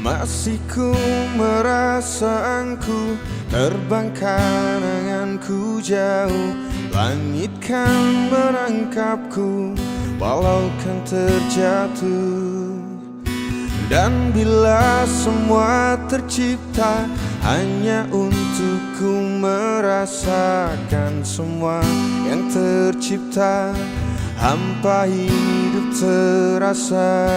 Masih ku merasa engkau terbang kenanganku jauh. Langit kan menangkapku walau kan terjatuh. Dan bila semua tercipta hanya untukku merasakan semua yang tercipta, hampa hidup terasa.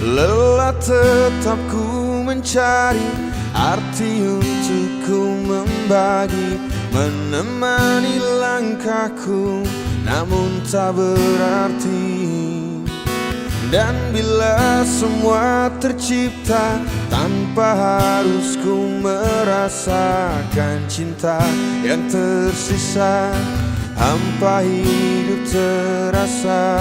Lelah tetap ku mencari arti untuk ku membagi, menemani langkahku namun tak berarti. Dan bila semua tercipta tanpa harus ku merasakan cinta yang tersisa, hampa hidup terasa.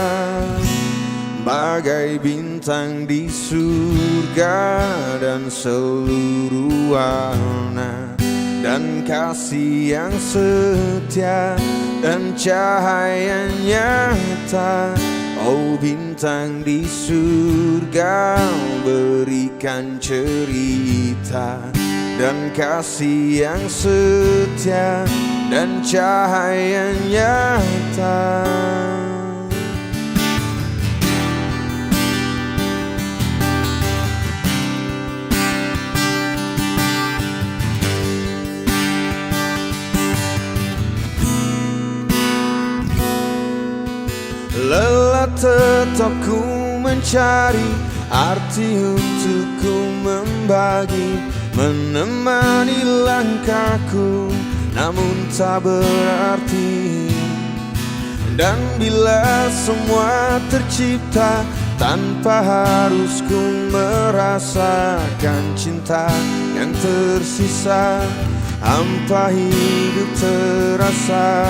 Bagai bintang di surga dan seluruh warna, dan kasih yang setia dan cahaya nyata. Oh bintang di surga, berikan cerita dan kasih yang setia dan cahaya nyata. Lelah tetap ku mencari arti untuk ku membagi, menemani langkahku namun tak berarti. Dan bila semua tercipta tanpa harus ku merasakan cinta yang tersisa, hampa hidup terasa.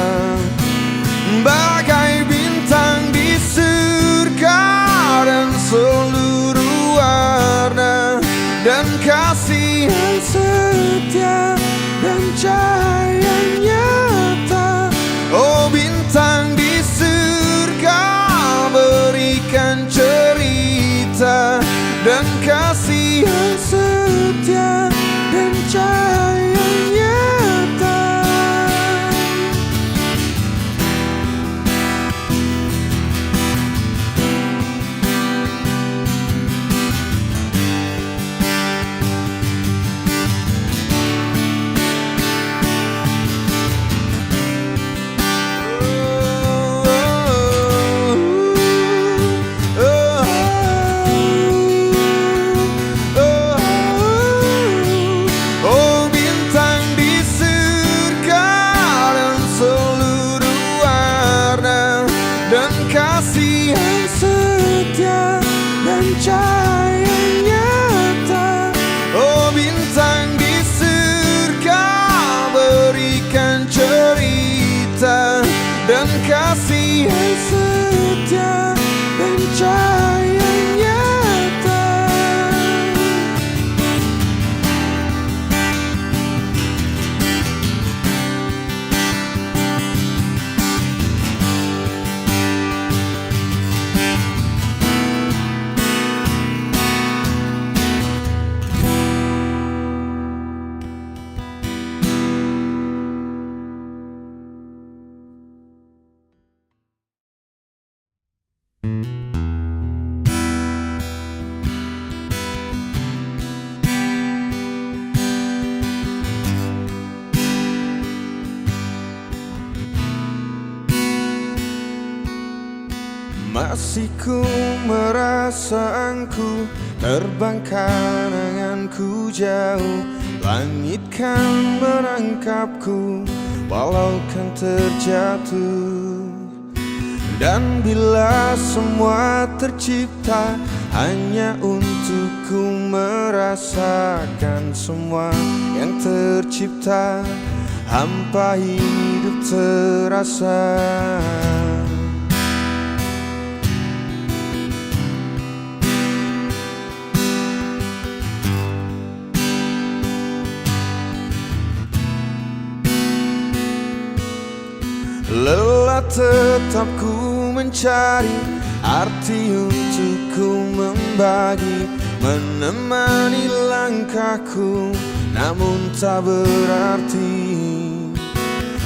Bagai bintang di surga dan seluruh warna, dan kasih yang setia dan cahaya nyata. Oh bintang di surga, berikan cerita dan kasih yang setia dan cahaya nyata. Kasih yang setia dan cahaya nyata. Oh bintang di surga, berikan cerita dan kasih yang setia dan cahaya nyata. Masih ku merasa engkau terbang kenanganku jauh. Langit kan menangkapku walau kan terjatuh. Dan bila semua tercipta hanya untuk ku merasakan semua yang tercipta. Hampa hidup terasa. Lelah tetap ku mencari arti untuk ku membagi, menemani langkahku namun tak berarti.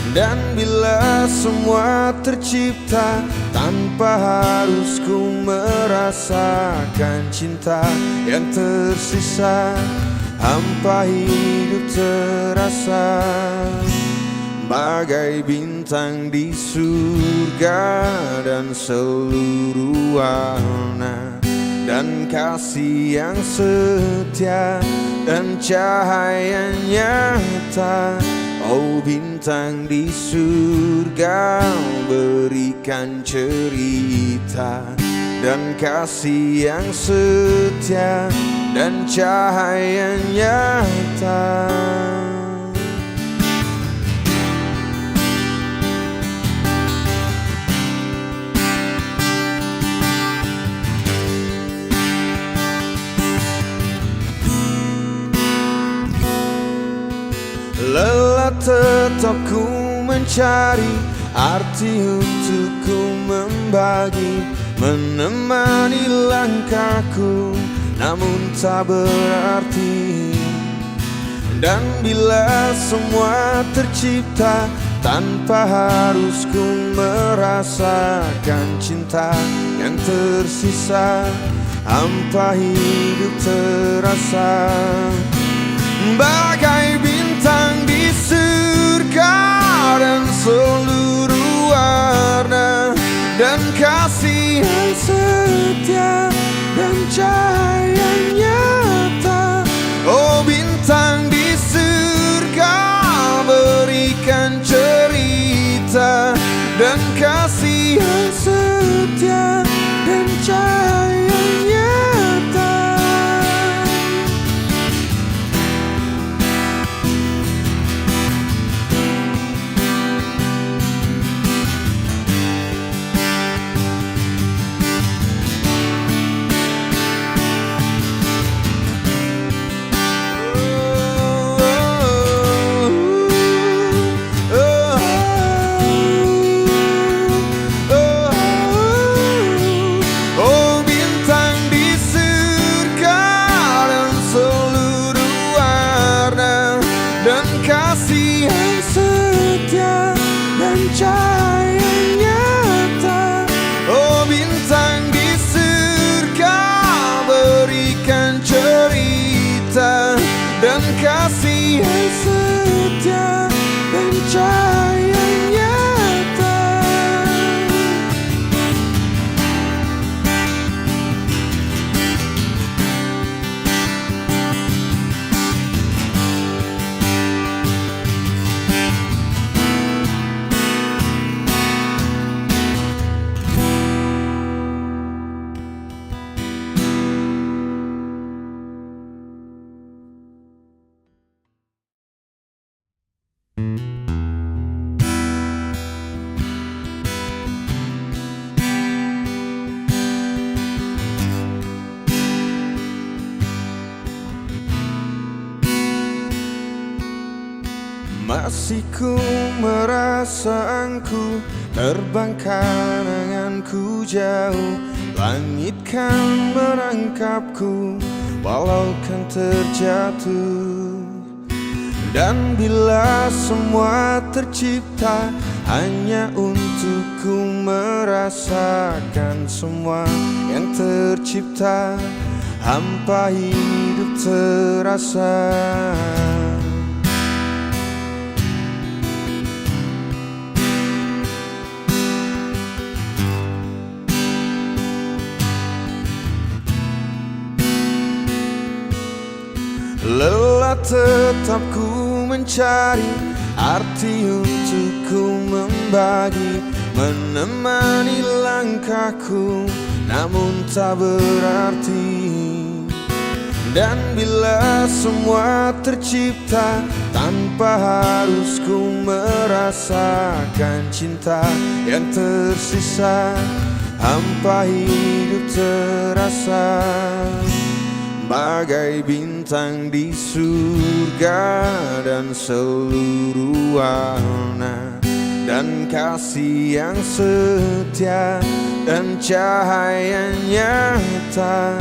Dan bila semua tercipta tanpa harus ku merasakan cinta yang tersisa, hampa hidup terasa. Bagai bintang di surga dan seluruh warna, dan kasih yang setia dan cahaya nyata. Oh bintang di surga, berikan cerita dan kasih yang setia dan cahaya nyata. Lelah tetap ku mencari arti untuk ku membagi, menemani langkahku namun tak berarti. Dan bila semua tercipta tanpa harus ku merasakan cinta yang tersisa, hampa hidup terasa. Bagai bintang di surga dan seluruh warna, dan kasih yang setia dan cahaya nyata. Oh bintang di surga, berikan cerita dan kasih yang setia dan cahaya nyata. Kasih yang setia dan cahaya nyata. Oh bintang di surga, berikan cerita dan kasih yang setia dan cahaya nyata. Masih ku merasa engkau terbang kenanganku jauh. Langit kan merangkapku walau kan terjatuh. Dan bila semua tercipta hanya untuk ku merasakan semua yang tercipta, hampa hidup terasa. Lelah tetap ku mencari arti untuk ku membagi, menemani langkahku namun tak berarti. Dan bila semua tercipta tanpa harus ku merasakan cinta yang tersisa, hampa hidup terasa bagai bintang di surga, dan seluruh warna dan kasih yang setia dan cahaya nyata.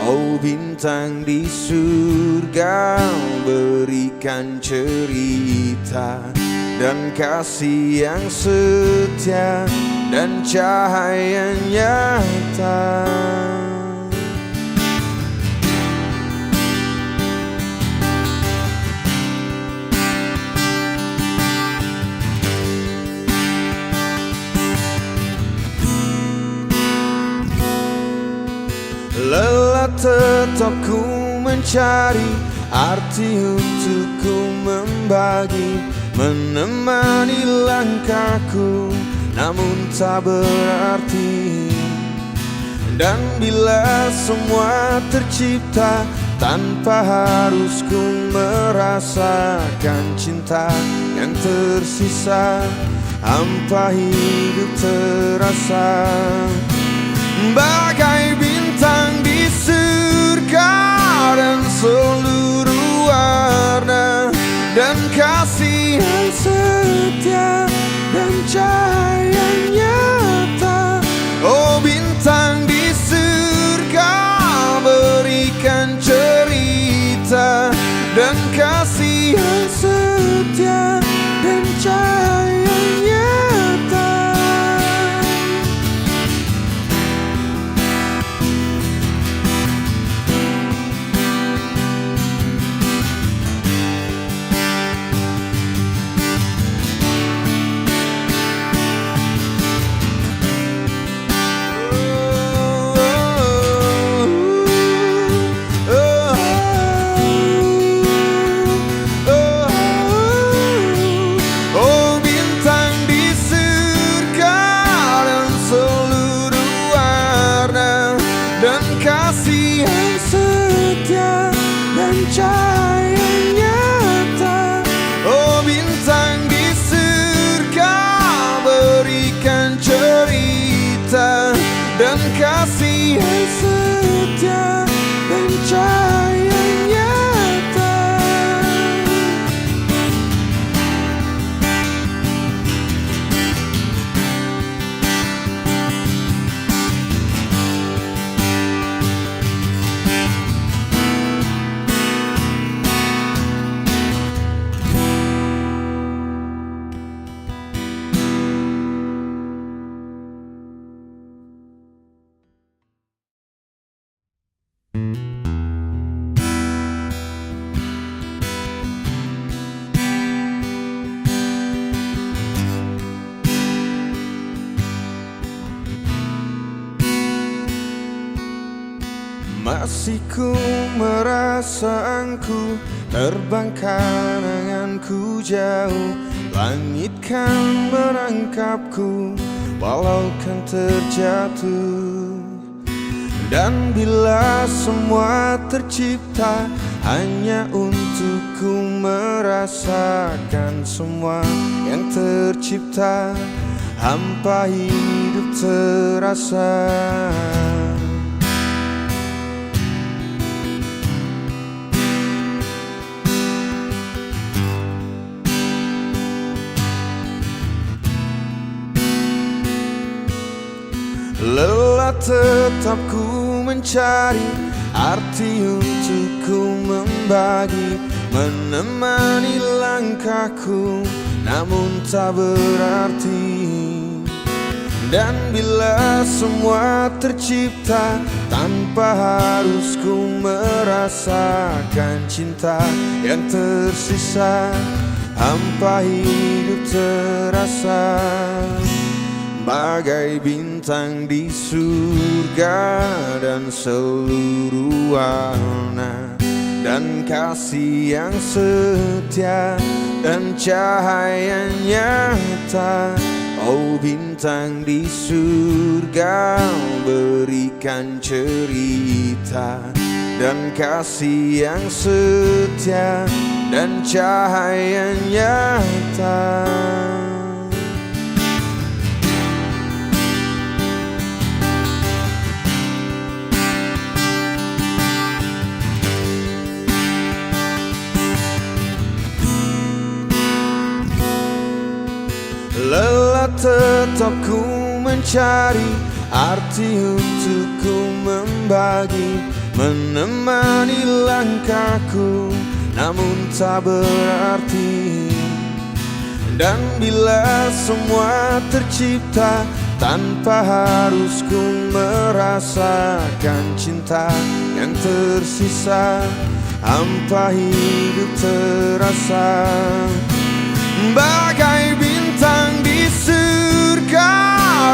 Oh bintang di surga, berikan cerita dan kasih yang setia dan cahaya nyata. Lelah tetap ku mencari arti untuk ku membagi, menemani langkahku namun tak berarti. Dan bila semua tercipta tanpa harus ku merasakan cinta yang tersisa, hampa hidup terasa bagai bintang di surga, dan seluruh warna dan kasih yang setia dan cahaya nyata. Oh bintang di surga, berikan cerita dan kasih yang setia dan cahaya nyata. Kasih yang setia dan cahaya nyata. Oh bintang di surga, berikan cerita dan kasih yang setia dan cahaya nyata. Masih ku merasa engkau terbang kenanganku jauh, langit kan menangkapku walau kan terjatuh. Dan bila semua tercipta hanya untuk ku merasakan semua yang tercipta, hampa hidup terasa lelah tetap ku mencari arti untuk ku membagi, menemani langkahku namun tak berarti. Dan bila semua tercipta tanpa harus ku merasakan cinta yang tersisa, hampa hidup terasa bagai bintang di surga, dan seluruh warna dan kasih yang setia dan cahaya nyata. Oh bintang di surga, berikan cerita dan kasih yang setia dan cahaya nyata. Lelah tetap ku mencari arti untuk ku membagi, menemani langkahku namun tak berarti. Dan bila semua tercipta tanpa harus ku merasakan cinta yang tersisa, hampa hidup terasa bagai bintang di surga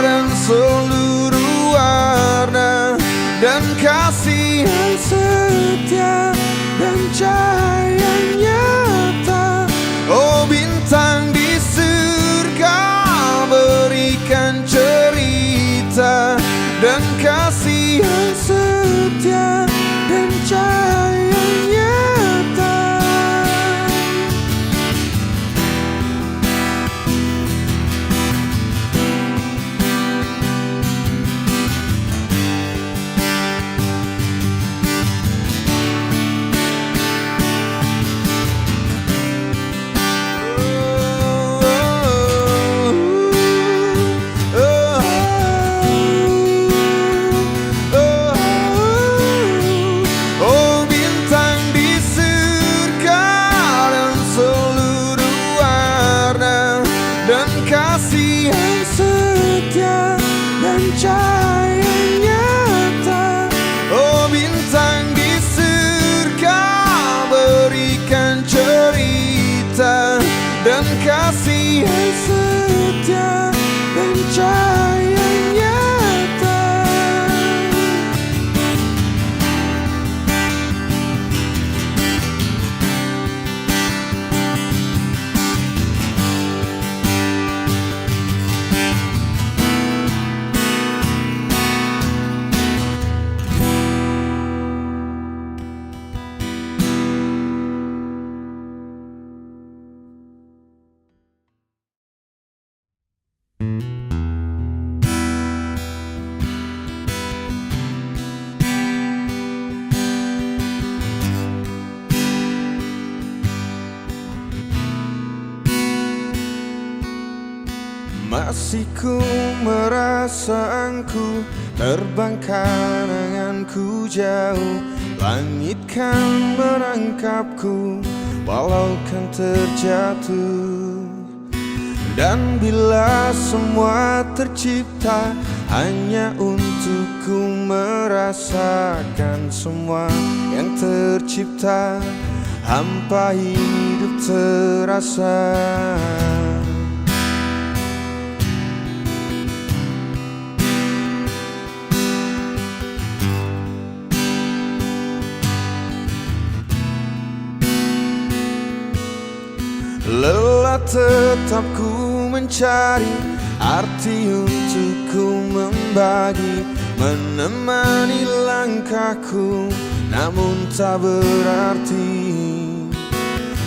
dan seluruh warna dan kasih yang setia dan cahaya nyata. Oh bintang di surga, berikan cerita dan kasih yang setia dan cahaya nyata. Dan kasih yang setia dan cahaya nyata. Oh bintang di surga, berikan cerita dan kasih yang setia dan cahaya nyata. Masih ku merasa engkau terbang kenanganku jauh, langit kan merangkapku walau kan terjatuh. Dan bila semua tercipta hanya untuk ku merasakan semua yang tercipta, hampa hidup terasa. Lelah tetap ku mencari arti untuk ku membagi, menemani langkahku namun tak berarti.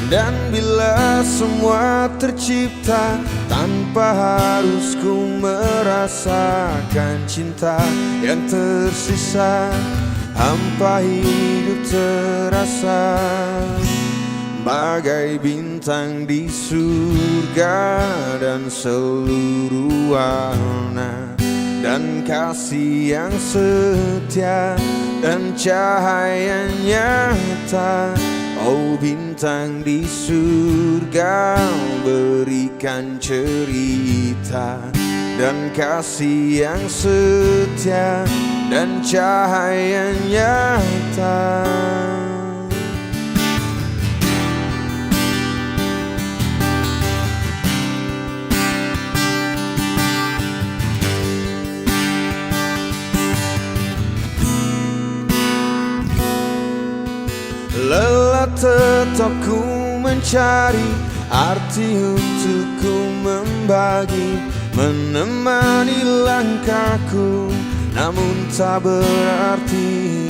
Dan bila semua tercipta tanpa harus ku merasakan cinta yang tersisa, hampa hidup terasa bagai bintang di surga dan seluruh warna dan kasih yang setia dan cahaya nyata. Oh bintang di surga, berikan cerita dan kasih yang setia dan cahaya nyata. Lelah tetap ku mencari arti untuk ku membagi, menemani langkahku, namun tak berarti.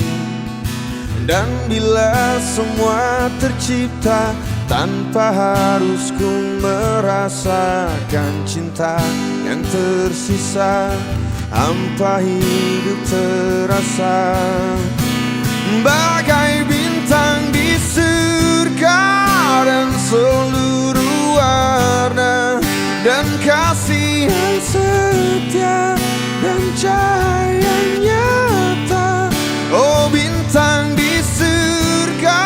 Dan bila semua tercipta tanpa harus ku merasakan cinta yang tersisa, hampa hidup terasa bagai bintang di surga dan seluruh warna dan kasih yang setia dan cahaya nyata. Oh bintang di surga,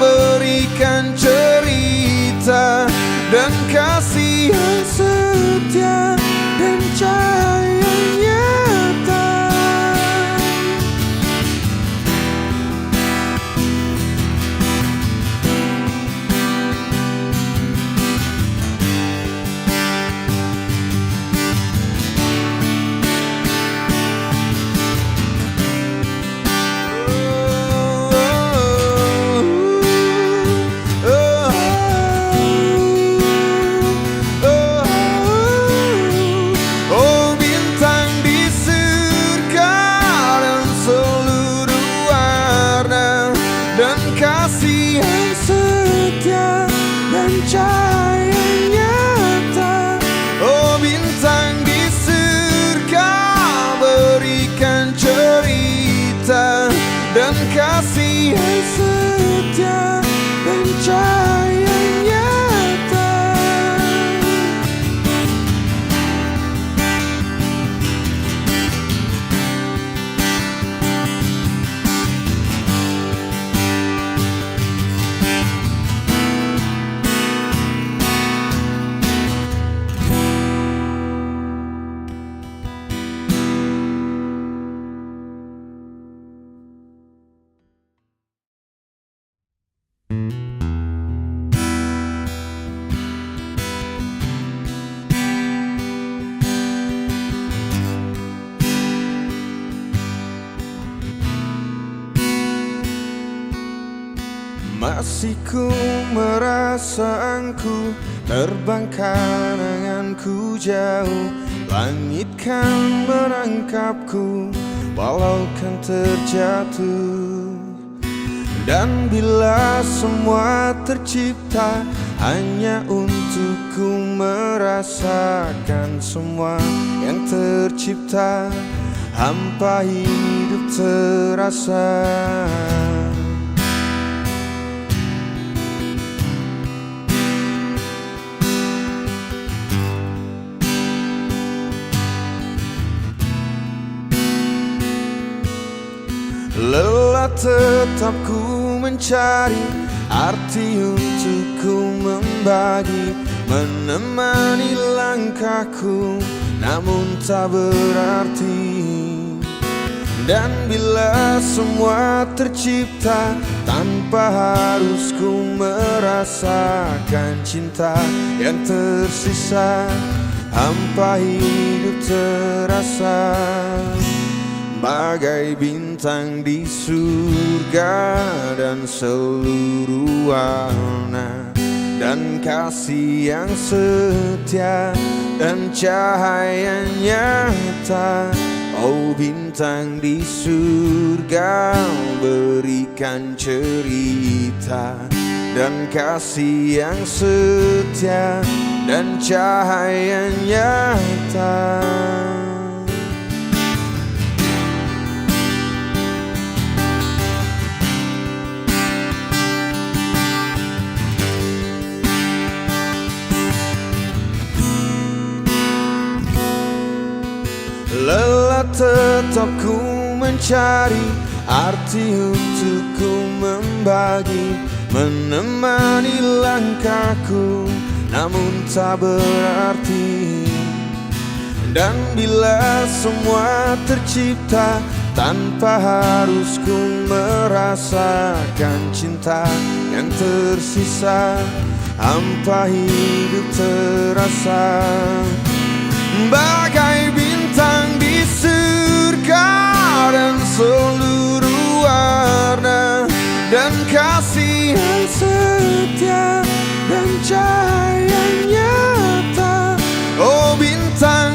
berikan cerita dan kasih yang setia dan cahaya nyata. Dan kasih yang setia dan cahaya nyata. Oh bintang di surga, berikan cerita dan kasih yang setia dan cahaya nyata. Masih ku merasa engkau terbang kenanganku jauh. Langit kan menangkapku walau kan terjatuh. Dan bila semua tercipta hanya untukku merasakan semua yang tercipta, hampa hidup terasa. Lelah tetap ku mencari arti untuk ku membagi, menemani langkahku namun tak berarti. Dan bila semua tercipta tanpa harus ku merasakan cinta yang tersisa, hampa hidup terasa bagai bintang di surga dan seluruh warna dan kasih yang setia dan cahaya nyata. Oh bintang di surga, berikan cerita dan kasih yang setia dan cahaya nyata. Lelah tetap ku mencari arti untuk ku membagi, menemani langkahku namun tak berarti. Dan bila semua tercipta tanpa harus ku merasakan cinta yang tersisa, hampa hidup terasa bagai bintang di surga dan seluruh warna dan kasih yang setia dan cahaya nyata. Oh bintang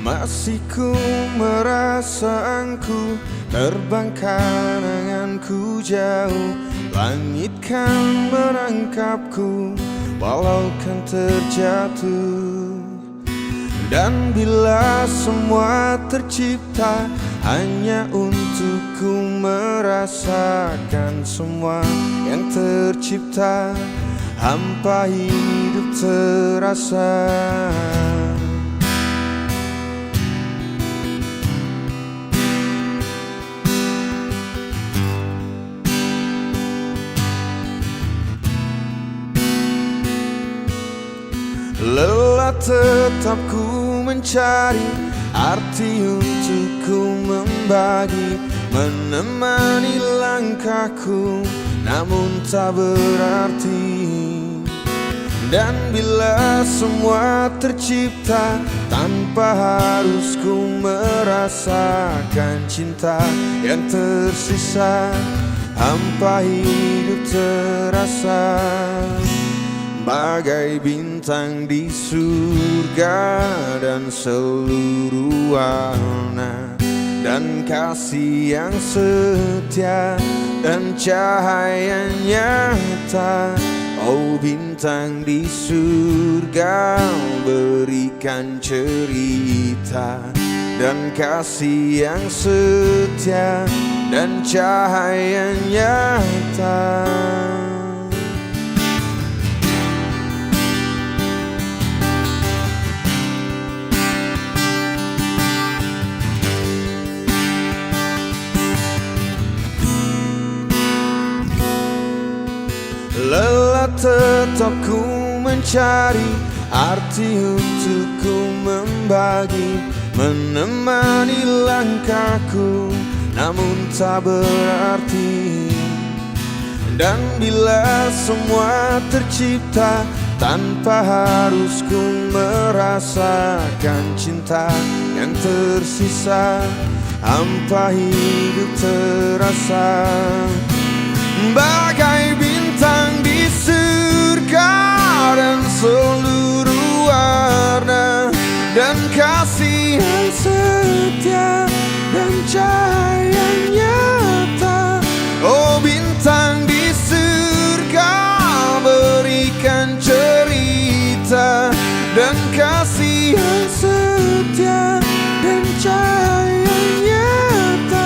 Masih ku merasa engkau terbang kenanganku jauh. Langit kan menangkapku walau kan terjatuh. Dan bila semua tercipta hanya untukku merasakan semua yang tercipta, hampa hidup terasa. Lelah tetap ku mencari arti untuk ku membagi, menemani langkahku namun tak berarti. Dan bila semua tercipta tanpa harus ku merasakan cinta yang tersisa, hampa hidup terasa. Bagai bintang di surga dan seluruh warna, dan kasih yang setia dan cahaya nyata. Oh bintang di surga, berikan cerita dan kasih yang setia dan cahaya nyata. Lelah tetap ku mencari arti untuk ku membagi, menemani langkahku namun tak berarti. Dan bila semua tercipta tanpa harus ku merasakan cinta yang tersisa, hampa hidup terasa. Bagai bintang di surga dan seluruh warna, dan kasih yang setia dan cahaya nyata. Oh bintang di surga, berikan cerita dan kasih yang setia dan cahaya nyata.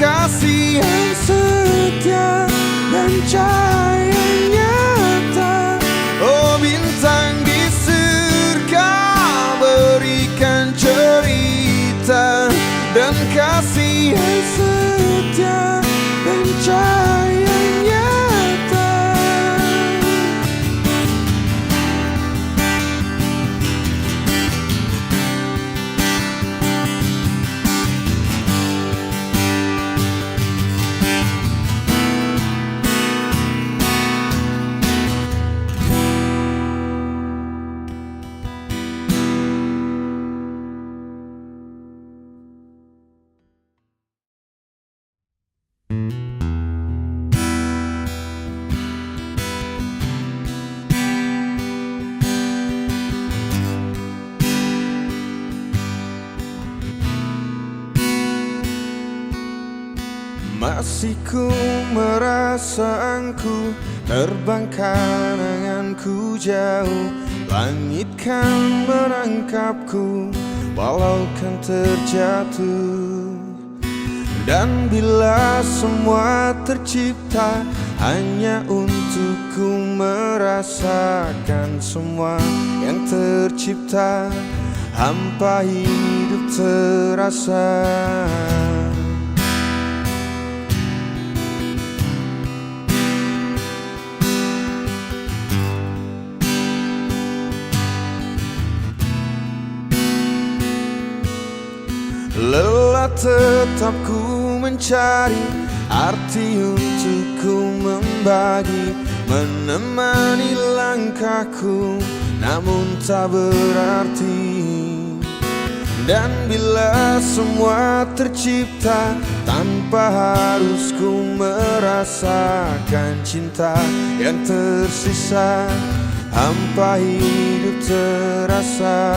Kasih yang setia dan cahaya nyata. Oh bintang di surga, berikan cerita dan kasih yang setia dan cahaya nyata. Masih ku merasa engkau terbang kenanganku jauh. Langit kan menangkapku walau kan terjatuh. Dan bila semua tercipta hanya untukku merasakan semua yang tercipta, hampa hidup terasa. Lelah tetap ku mencari arti untuk ku membagi, menemani langkahku namun tak berarti. Dan bila semua tercipta tanpa harus ku merasakan cinta yang tersisa, hampa hidup terasa.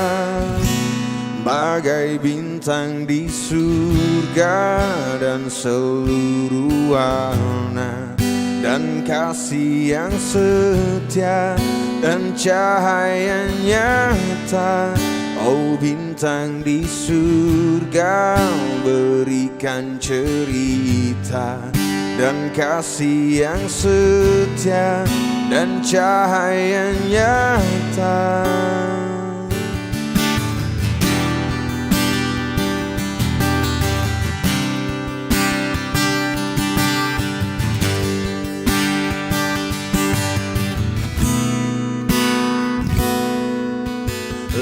Bagai bintang di surga dan seluruh warna, dan kasih yang setia dan cahaya nyata. Oh bintang di surga, berikan cerita dan kasih yang setia dan cahaya nyata.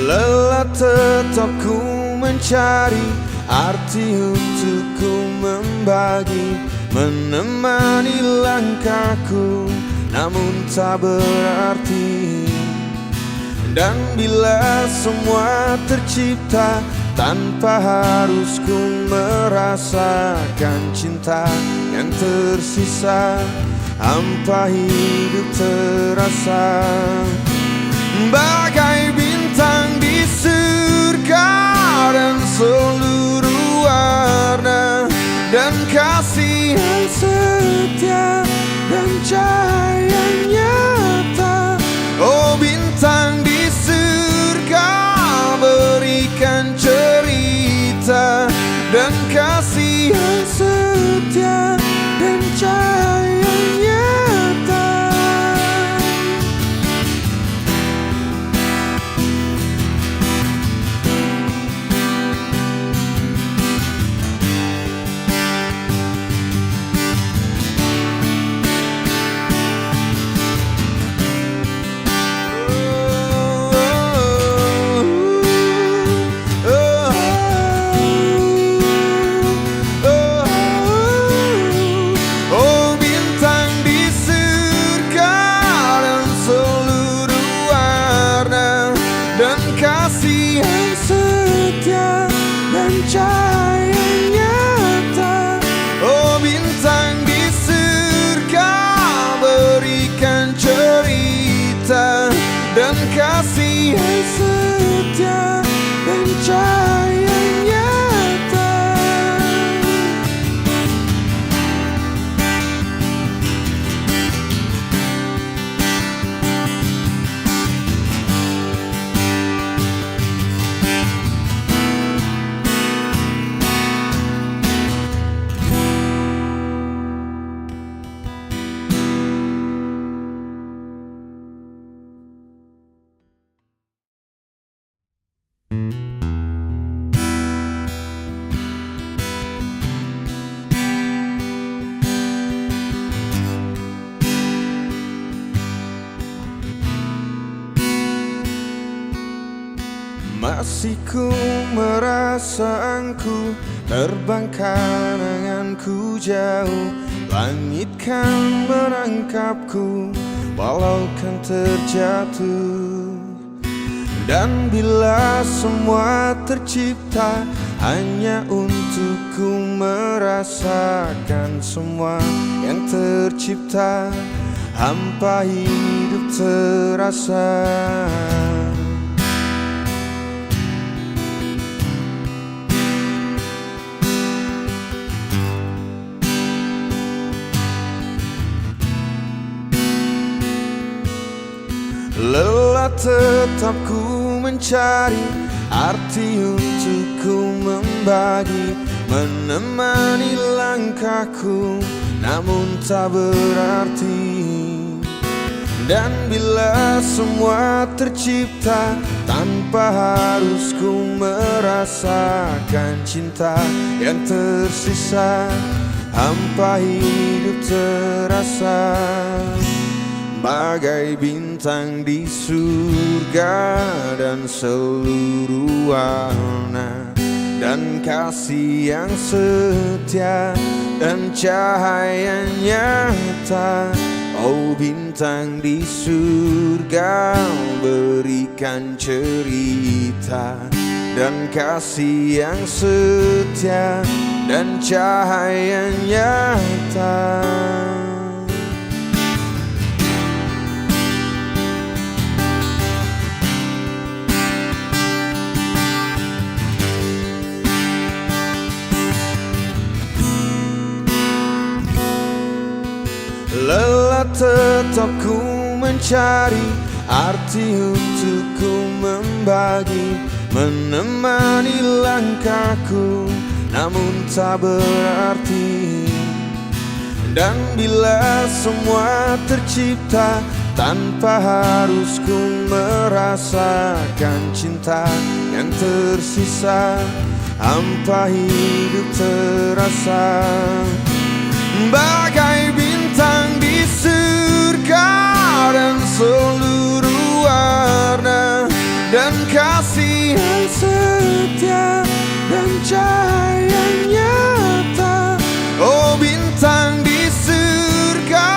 Lelah tetap ku mencari arti untuk ku membagi, menemani langkahku namun tak berarti. Dan bila semua tercipta tanpa harus ku merasakan cinta yang tersisa, hampa hidup terasa. Bagai bintang di surga dan seluruh warna, dan kasih yang setia dan cahaya nyata. Oh bintang di surga, berikan cerita dan kasih yang setia dan cahaya nyata. Kasih yang setia dan cahaya nyata. Oh bintang di surga, berikan cerita dan kasih yang setia dan cahaya nyata. Masih ku merasa engkau terbang kenanganku jauh. Langit kan menangkapku walau kan terjatuh. Dan bila semua tercipta hanya untukku merasakan semua yang tercipta, hampa hidup terasa. Lelah tetap ku mencari arti untuk ku membagi, menemani langkahku, namun tak berarti. Dan bila semua tercipta tanpa harus ku merasakan cinta yang tersisa, hampa hidup terasa bagai bintang di surga, dan seluruh warna dan kasih yang setia dan cahaya nyata. Oh bintang di surga, berikan cerita dan kasih yang setia dan cahaya nyata. Lelah tetap ku mencari arti untuk ku membagi, menemani langkahku, namun tak berarti. Dan bila semua tercipta tanpa harus ku merasakan cinta yang tersisa, hampa hidup terasa bagai bintang di surga, dan seluruh warna dan kasih yang setia dan cahaya nyata. Oh bintang di surga,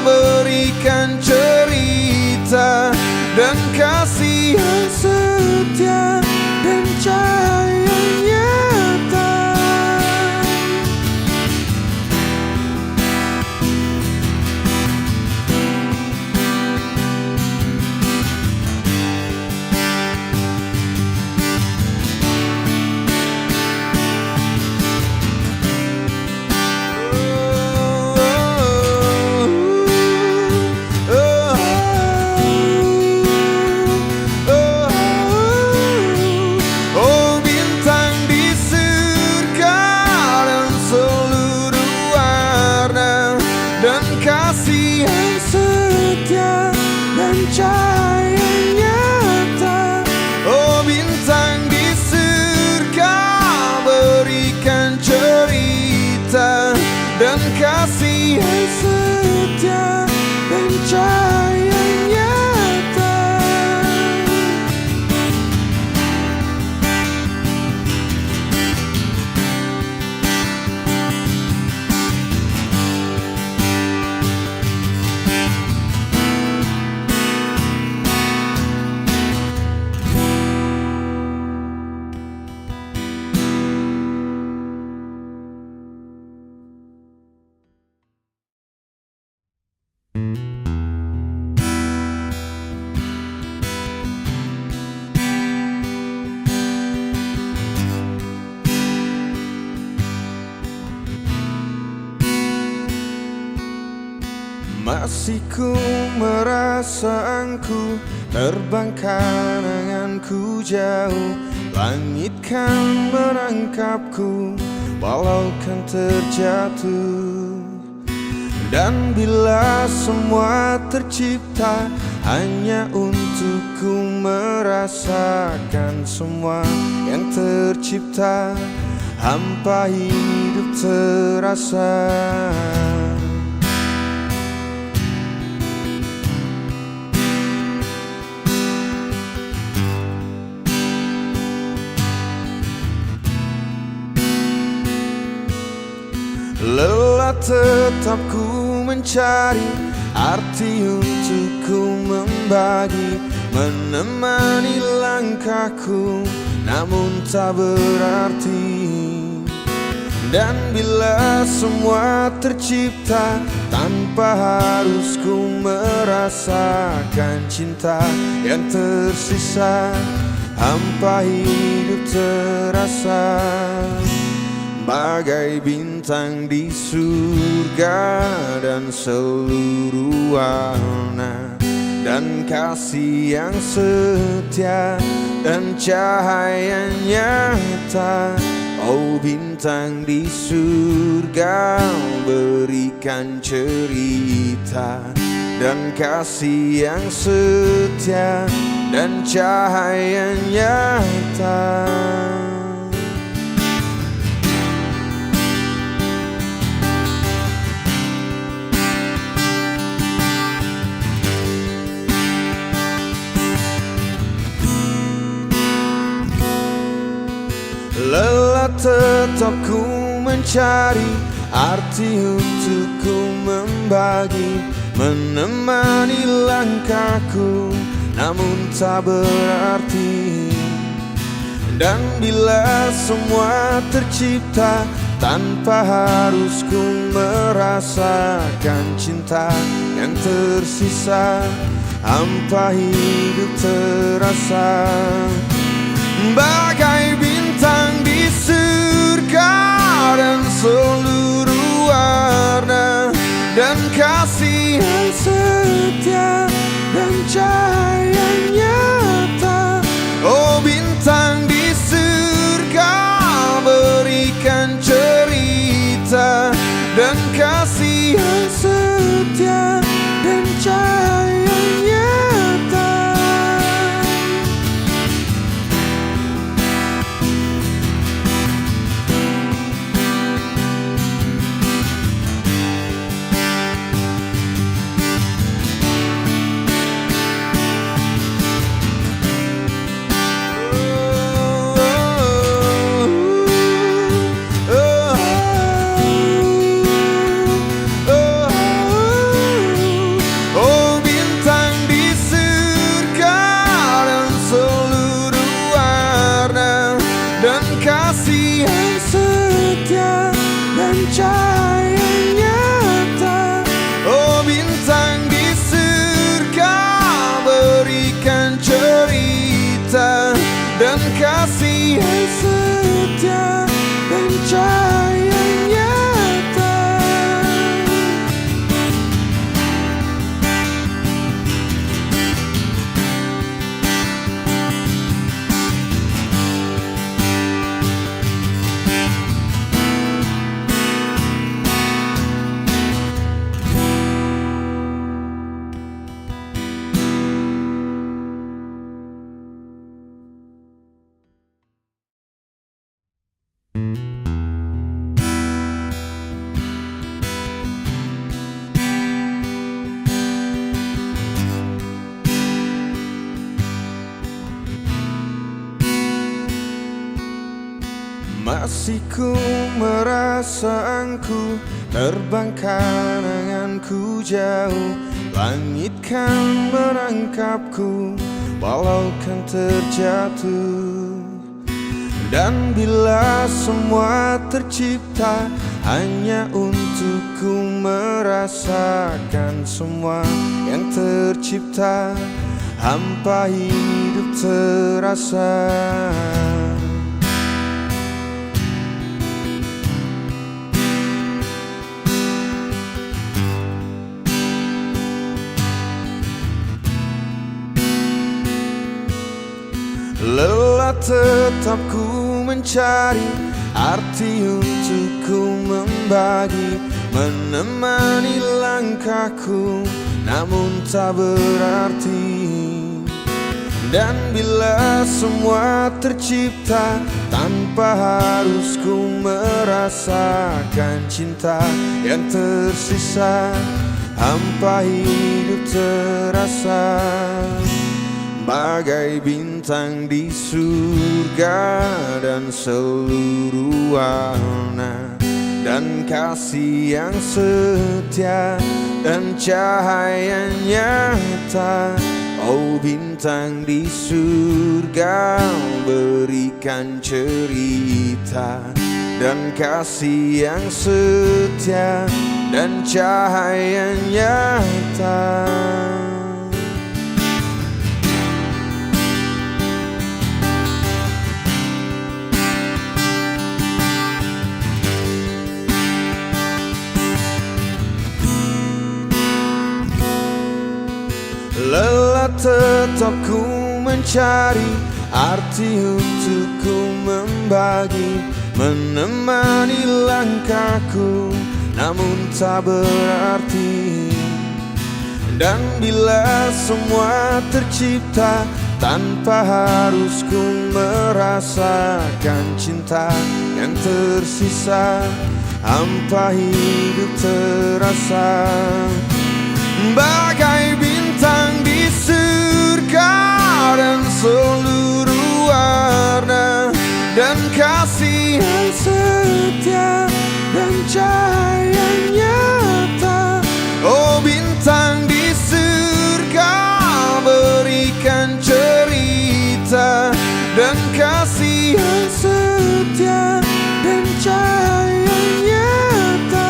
berikan cerita dan kasih yang setia dan cahaya nyata. Dan kasih yang setia dan cahaya nyata. Oh bintang di surga, berikan cerita dan kasih yang setia dan cahaya nyata. Masih ku merasa engkau terbang kenanganku jauh. Langit kan menangkapku walau kan terjatuh. Dan bila semua tercipta hanya untuk ku merasakan semua yang tercipta, hampa hidup terasa lelah tetap ku mencari arti untuk ku membagi, menemani langkahku namun tak berarti. Dan bila semua tercipta tanpa harus ku merasakan cinta yang tersisa, hampa hidup terasa bagai bintang di surga, dan seluruh warna dan kasih yang setia dan cahaya nyata. Oh bintang di surga, berikan cerita dan kasih yang setia dan cahaya nyata. Lelah tetap ku mencari arti untuk ku membagi, menemani langkahku namun tak berarti. Dan bila semua tercipta tanpa harus ku merasakan cinta yang tersisa, hampa hidup terasa bagai bintang di surga dan seluruh warna dan kasih yang setia dan cahaya nyata. Oh bintang di surga, berikan cerita dan kasih yang setia dan cahaya nyata. Dan kasih yang setia dan cahaya nyata. Oh bintang di surga, berikan cerita dan kasih yang setia dan cahaya nyata. Masih ku merasa engkau terbang kenanganku jauh. Langit kan menangkapku walau kan terjatuh. Dan bila semua tercipta hanya untuk ku merasakan semua yang tercipta, hampa hidup terasa. Lelah tetap ku mencari arti untuk ku membagi, menemani langkahku namun tak berarti. Dan bila semua tercipta tanpa harus ku merasakan cinta yang tersisa, hampa hidup terasa bagai bintang di surga dan seluruh warna dan kasih yang setia dan cahaya nyata. Oh bintang di surga, berikan cerita dan kasih yang setia dan cahaya nyata. Lelah tetap ku mencari arti untuk ku membagi, menemani langkahku, namun tak berarti. Dan bila semua tercipta tanpa harus ku merasakan cinta yang tersisa, hampa hidup terasa bagai bintang di surga dan seluruh warna, dan kasih yang setia dan cahaya nyata. Oh bintang di surga, berikan cerita dan kasih yang setia dan cahaya nyata.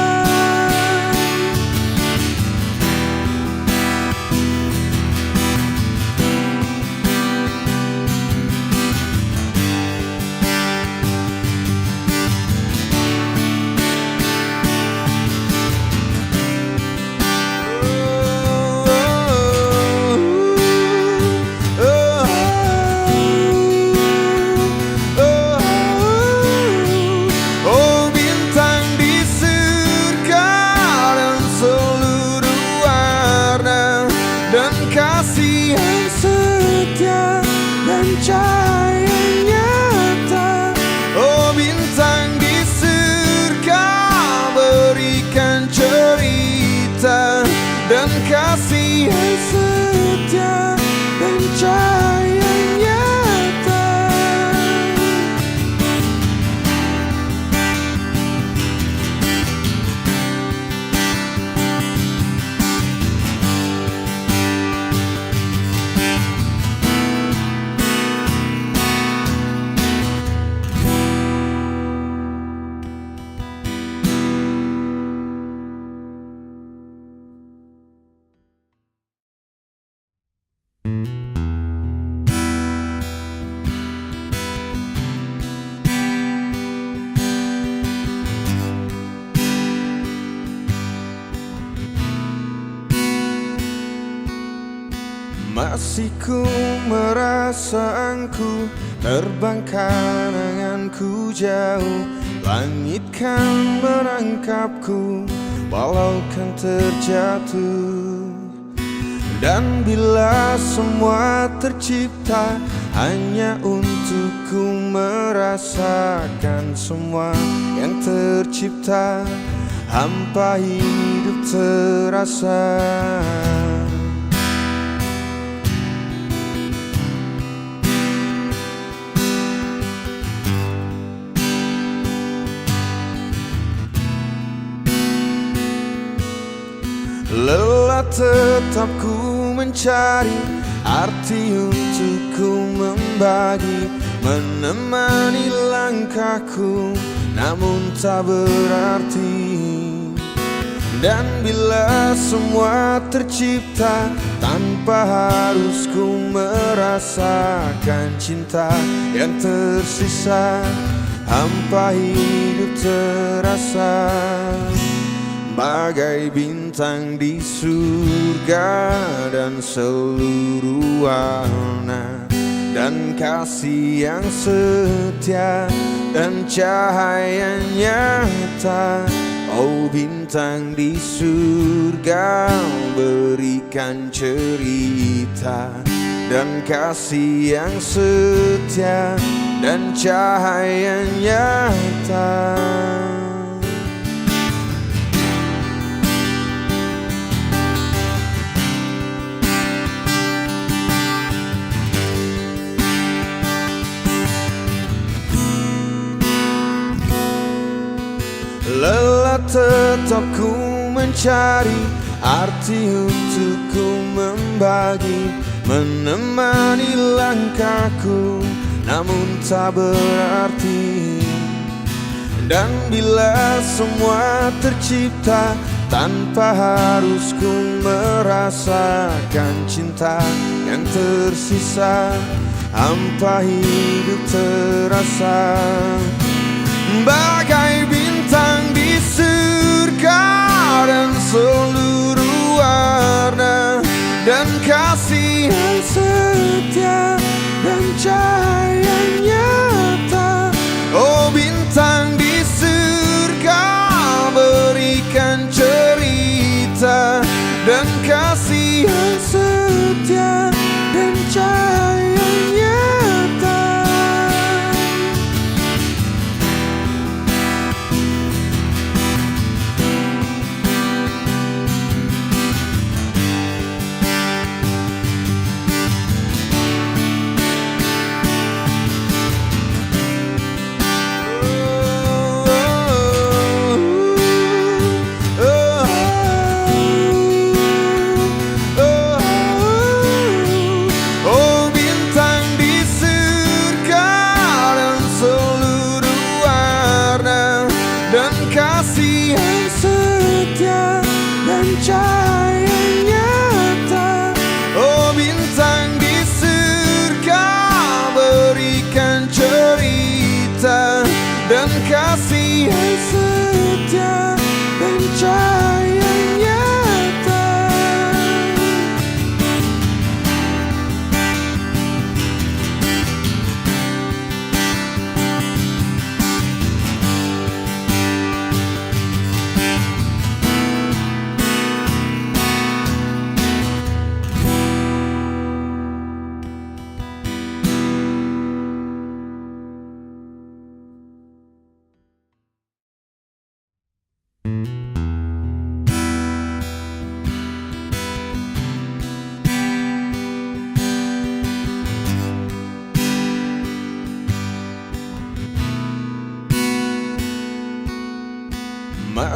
Dan kasih yang setia dan cahaya nyata. Oh bintang di surga, berikan cerita dan kasih yang setia dan cahaya nyata. Masih ku merasa engkau terbang kenanganku jauh. Langit kan menangkapku walau kan terjatuh. Dan bila semua tercipta hanya untukku merasakan semua yang tercipta, hampa hidup terasa. Lelah tetap ku mencari arti untuk ku membagi, menemani langkahku namun tak berarti. Dan bila semua tercipta tanpa harus ku merasakan cinta yang tersisa, hampa hidup terasa bagai bintang di surga dan seluruh warna, dan kasih yang setia dan cahaya nyata. Oh bintang di surga, berikan cerita dan kasih yang setia dan cahaya nyata. Lelah tetap ku mencari arti untuk ku membagi, menemani langkahku namun tak berarti. Dan bila semua tercipta tanpa harus ku merasakan cinta yang tersisa, hampa hidup terasa bagai bintang di surga dan seluruh warna, dan kasih yang setia dan cahaya nyata. Oh bintang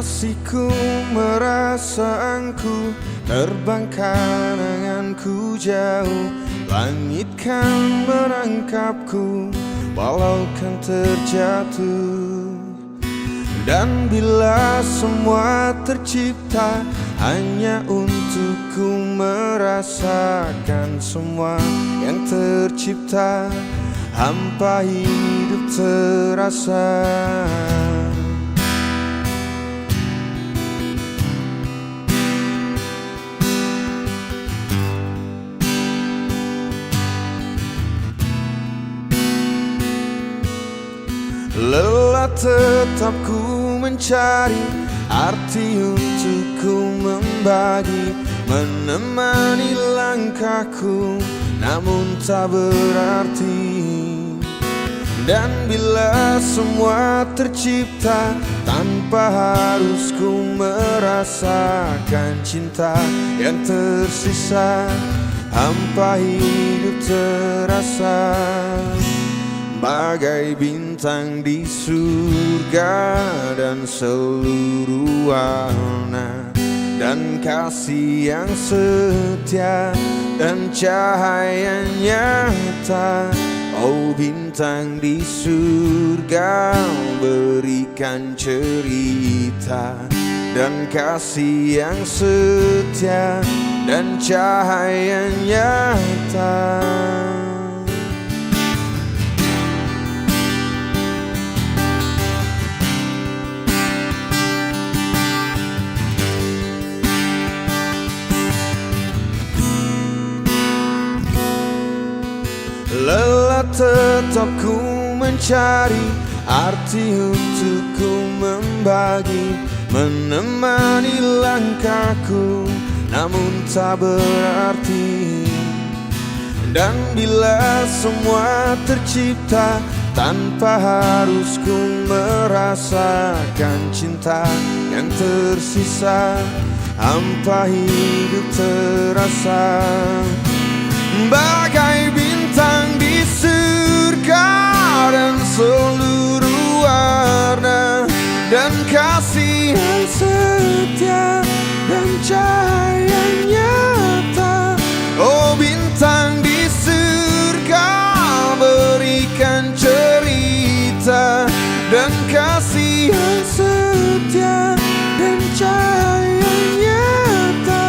Masih ku merasa engkau terbang kenanganku jauh. Langit kan menangkapku walau kan terjatuh. Dan bila semua tercipta hanya untukku merasakan semua yang tercipta, hampa hidup terasa. Lelah tetap ku mencari arti untuk ku membagi, menemani langkahku namun tak berarti. Dan bila semua tercipta tanpa harus ku merasakan cinta yang tersisa, hampa hidup terasa. Bagai bintang di surga dan seluruh warna, dan kasih yang setia dan cahaya nyata. Oh bintang di surga, berikan cerita dan kasih yang setia dan cahaya nyata. Lelah tetap ku mencari arti untuk ku membagi, menemani langkahku namun tak berarti. Dan bila semua tercipta tanpa harus ku merasakan cinta yang tersisa, hampa hidup terasa. Bagai bintang di surga dan seluruh warna, dan kasih yang setia dan cahaya nyata. Oh bintang di surga, berikan cerita dan kasih yang setia dan cahaya nyata.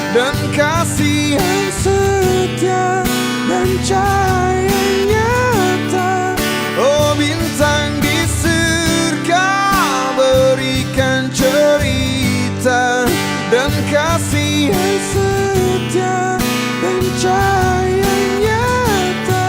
Dan kasih yang setia dan cahaya nyata. Oh bintang di surga, berikan cerita dan kasih yang setia dan cahaya nyata.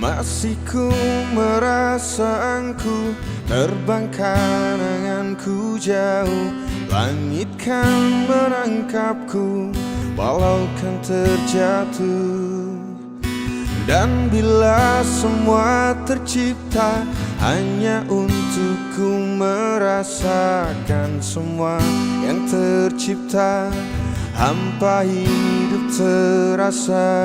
Masih ku merasa engkau terbang kenanganku jauh. Langit kan menangkapku walau kan terjatuh. Dan bila semua tercipta hanya untukku merasakan semua yang tercipta, hampa hidup terasa.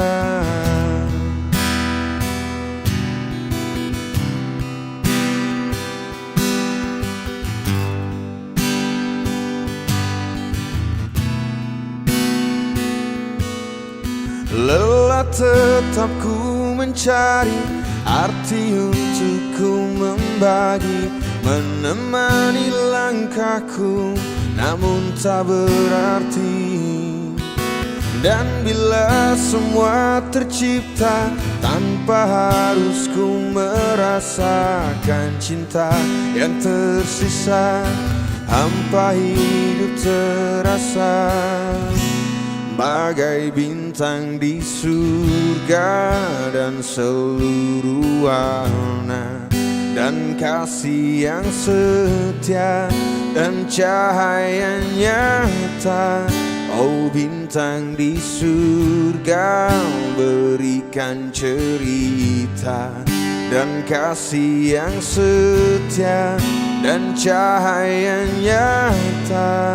Lelah tetap ku mencari arti untuk ku membagi, menemani langkahku namun tak berarti. Dan bila semua tercipta tanpa harus ku merasakan cinta yang tersisa, hampa hidup terasa bagai bintang di surga, dan seluruh warna dan kasih yang setia dan cahaya nyata. Oh bintang di surga, berikan cerita dan kasih yang setia dan cahaya nyata.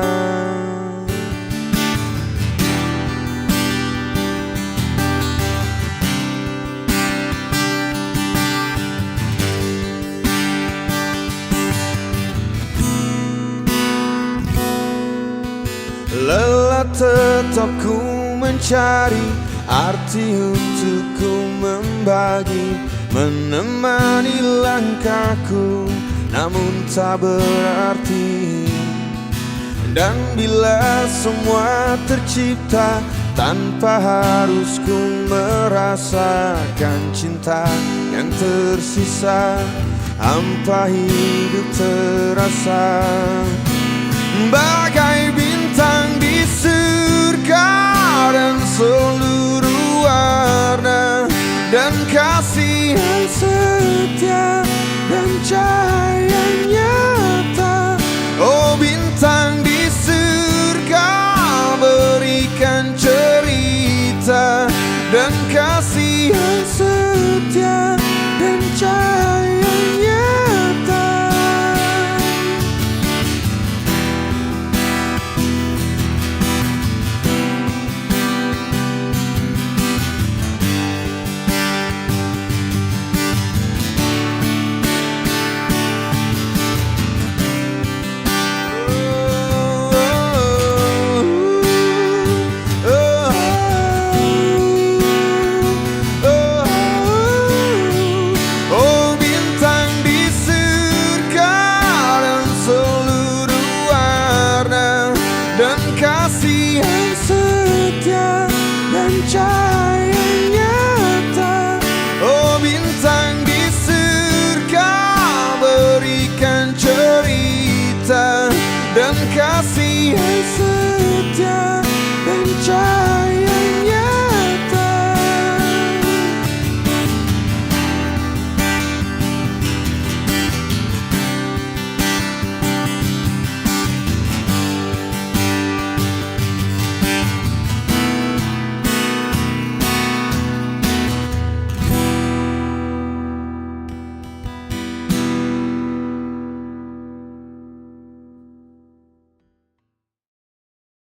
Lelah tetap ku mencari arti untuk ku membagi, menemani langkahku namun tak berarti. Dan bila semua tercipta tanpa harus ku merasakan cinta yang tersisa, hampa hidup terasa bagai bintang di surga, dan seluruh warna dan kasih yang setia dan cahaya nyata. Oh bintang di surga, berikan cerita dan kasih yang setia dan cahaya nyata. Dan kasih yang setia dan cahaya